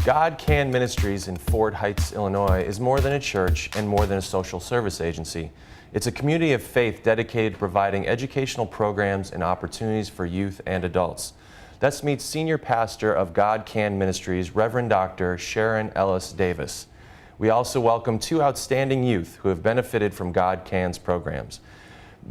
God Can Ministries in Fort Heights, Illinois is more than a church and more than a social service agency. It's a community of faith dedicated to providing educational programs and opportunities for youth and adults. Let's meet Senior Pastor of God Can Ministries, Rev Dr Sharon Ellis Davis. We also welcome two outstanding youth who have benefited from God Can's programs.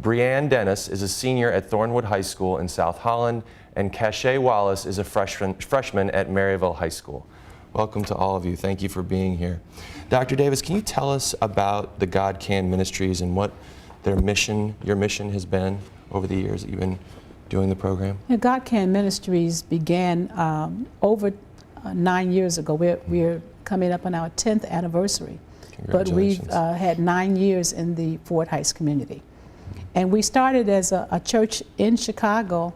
Brianne Dennis is a senior at Thornwood High School in South Holland, and Cachet Wallace is a freshman at Maryville High School. Welcome to all of you. Thank you for being here. Dr. Davis, can you tell us about the God Can Ministries and what their mission, your mission has been over the years that you've been doing the program? Yeah, God Can Ministries began over 9 years ago. We're coming up on our 10th anniversary. But we've had 9 years in the Fort Heights community. And we started as a church in Chicago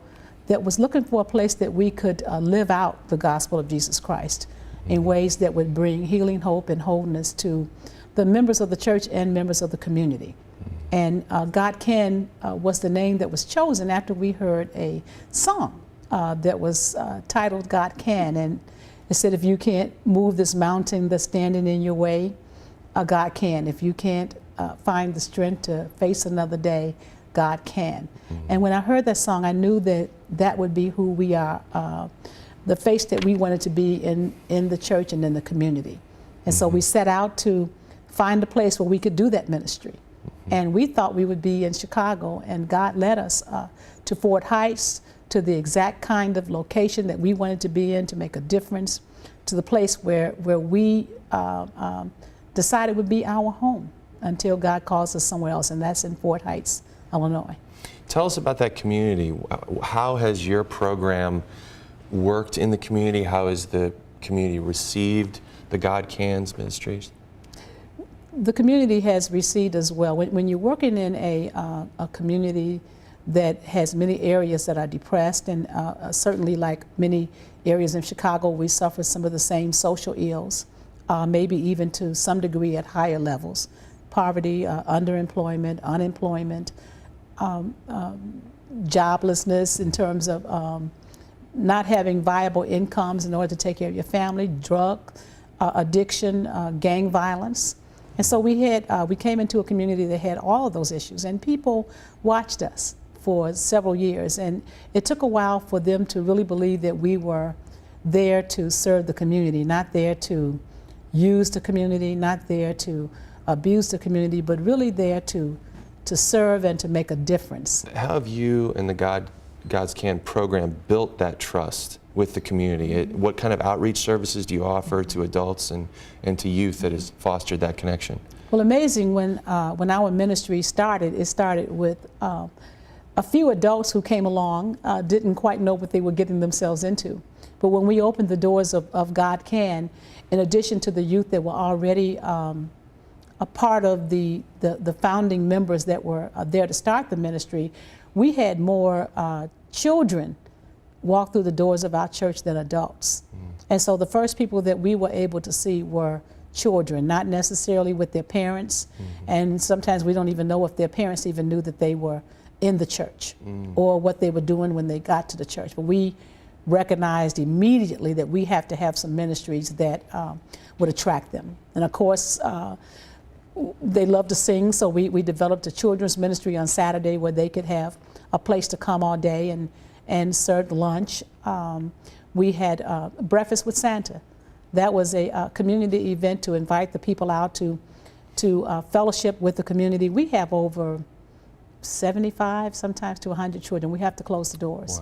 that was looking for a place that we could live out the gospel of Jesus Christ in ways that would bring healing, hope, and wholeness to the members of the church and members of the community. And God Can was the name that was chosen after we heard a song that was titled God Can. And it said, if you can't move this mountain that's standing in your way, God can. If you can't find the strength to face another day, God can. And when I heard that song, I knew that that would be who we are, the face that we wanted to be in the church and in the community. And so we set out to find a place where we could do that ministry. And we thought we would be in Chicago, and God led us to Fort Heights, to the exact kind of location that we wanted to be in to make a difference, to the place where we decided would be our home until God calls us somewhere else, and that's in Fort Heights, Illinois. Tell us about that community. How has your program worked in the community? How has the community received the God Can's ministries? The community has received as well. When you're working in a community that has many areas that are depressed, and certainly like many areas in Chicago, we suffer some of the same social ills, maybe even to some degree at higher levels. Poverty, underemployment, unemployment, joblessness in terms of not having viable incomes in order to take care of your family, drug addiction, gang violence. And so we came into a community that had all of those issues, and people watched us for several years, and it took a while for them to really believe that we were there to serve the community, not there to use the community, not there to abuse the community, but really there to serve and to make a difference. How have you and the God's Can program built that trust with the community? What kind of outreach services do you offer to adults and to youth that has fostered that connection? Well, amazing, when our ministry started, it started with a few adults who came along, didn't quite know what they were getting themselves into. But when we opened the doors of God Can, in addition to the youth that were already a part of the founding members that were there to start the ministry, we had more children walk through the doors of our church than adults. And so the first people that we were able to see were children, not necessarily with their parents. And sometimes we don't even know if their parents even knew that they were in the church or what they were doing when they got to the church. But we recognized immediately that we have to have some ministries that would attract them. And of course, they love to sing, so we developed a children's ministry on Saturday where they could have a place to come all day and serve lunch. We had Breakfast with Santa. That was a community event to invite the people out to fellowship with the community. We have over 75, sometimes to 100 children. We have to close the doors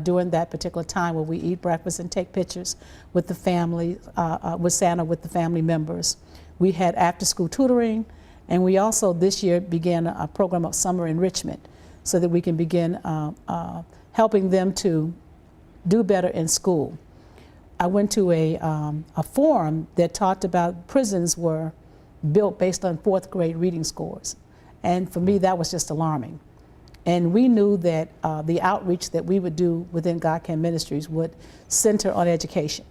during that particular time where we eat breakfast and take pictures with the family, with Santa, with the family members. We had after-school tutoring, and we also this year began a program of summer enrichment so that we can begin helping them to do better in school. I went to a forum that talked about prisons were built based on 4th grade reading scores. And for me, that was just alarming. And we knew that the outreach that we would do within God Can Ministries would center on education,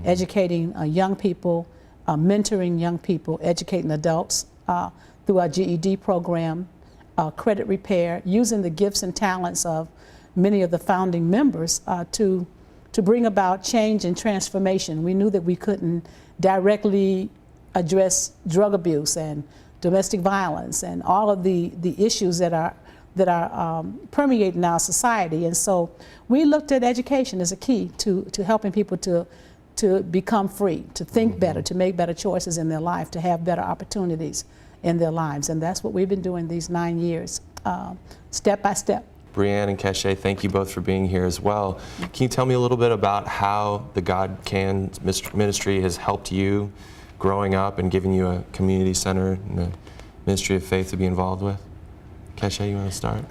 educating young people, mentoring young people, educating adults through our GED program, credit repair, using the gifts and talents of many of the founding members to to bring about change and transformation. We knew that we couldn't directly address drug abuse and domestic violence and all of the issues that are permeating our society. And so we looked at education as a key to helping people to become free, to think better, to make better choices in their life, to have better opportunities in their lives. And that's what we've been doing these 9 years, step by step. Brianne and Keshe, thank you both for being here as well. Can you tell me a little bit about how the God Can Ministry has helped you growing up and giving you a community center and a ministry of faith to be involved with? Keshe, you want to start?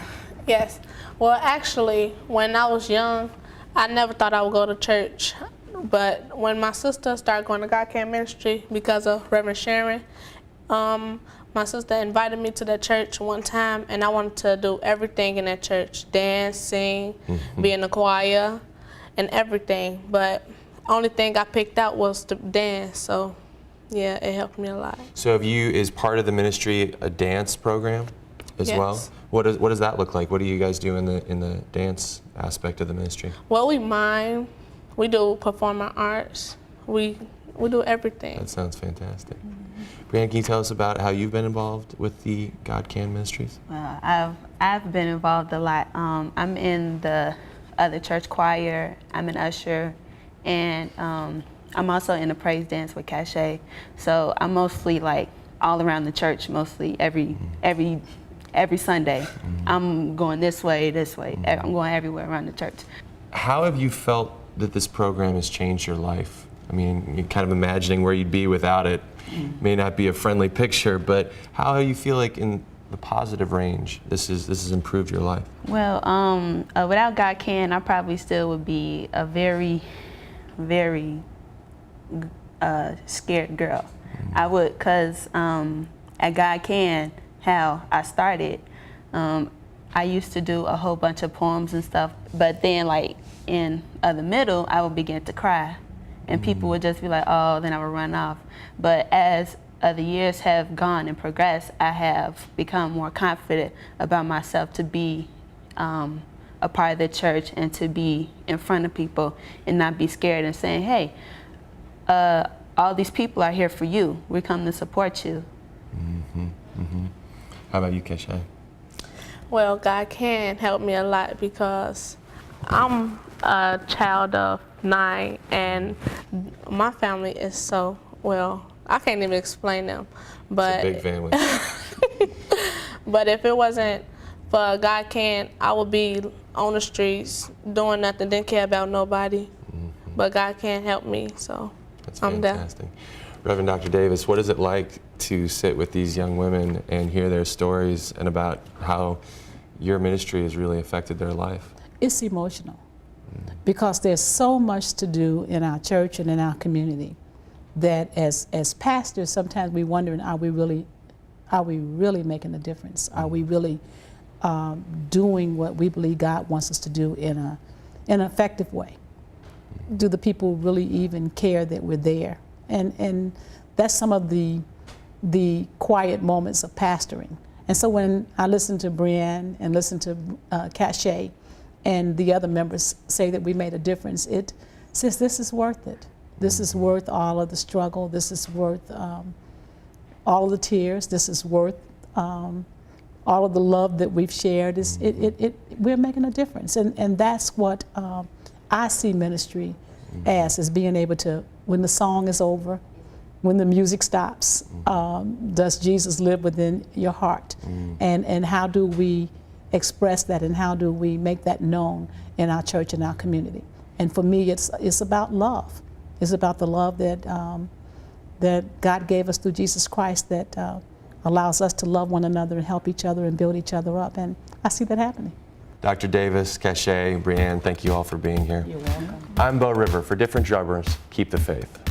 Yes. Well, actually, when I was young, I never thought I would go to church. But when my sister started going to God Can Ministry because of Reverend Sharon, my sister invited me to that church one time, and I wanted to do everything in that church, dance, sing, be in the choir, and everything. But only thing I picked out was to dance, so yeah, it helped me a lot. So is part of the ministry a dance program as Yes. well? What does that look like? What do you guys do in the dance aspect of the ministry? Well, we mime, we do performing arts, we do everything. That sounds fantastic. Brianne, can you tell us about how you've been involved with the God Can Ministries? Well, I've been involved a lot. I'm in the other church choir. I'm an usher, and I'm also in the praise dance with Keshe. So I'm mostly like all around the church. Mostly every Sunday, I'm going this way. I'm going everywhere around the church. How have you felt that this program has changed your life? I mean, you're kind of imagining where you'd be without it. May not be a friendly picture, but how do you feel like in the positive range this has improved your life? Well, without God Can, I probably still would be a very, very scared girl. I would, cause at God Can, how I started, I used to do a whole bunch of poems and stuff, but then like in the middle, I would begin to cry. And people would just be like, oh, then I would run off. But as the years have gone and progressed, I have become more confident about myself to be a part of the church and to be in front of people and not be scared and saying, hey, all these people are here for you. We come to support you. How about you, Keshe? Well, God can help me a lot because I'm a child of 9, and my family is so, well, I can't even explain them. But It's a big family. But if it wasn't for God Can, I would be on the streets doing nothing, didn't care about nobody. But God can help me, so That's I'm there. fantastic. Rev Dr Davis, what is it like to sit with these young women and hear their stories and about how your ministry has really affected their life? It's emotional because there's so much to do in our church and in our community that as pastors, sometimes we wondering, are we really making a difference? Are we really doing what we believe God wants us to do in an effective way? Do the people really even care that we're there? And that's some of the quiet moments of pastoring. And so when I listen to Brianne and listen to Keshe and the other members say that we made a difference, it says this is worth it. This is worth all of the struggle. This is worth all of the tears. This is worth all of the love that we've shared. We're making a difference. And that's what I see ministry as being able to, when the song is over, when the music stops, does Jesus live within your heart? And how do we express that, and how do we make that known in our church and our community? And for me, it's about love. It's about the love that God gave us through Jesus Christ that allows us to love one another and help each other and build each other up. And I see that happening. Dr. Davis, Keshe, Brianne, thank you all for being here. You're welcome. I'm Bo River. For Different Drummers, keep the faith.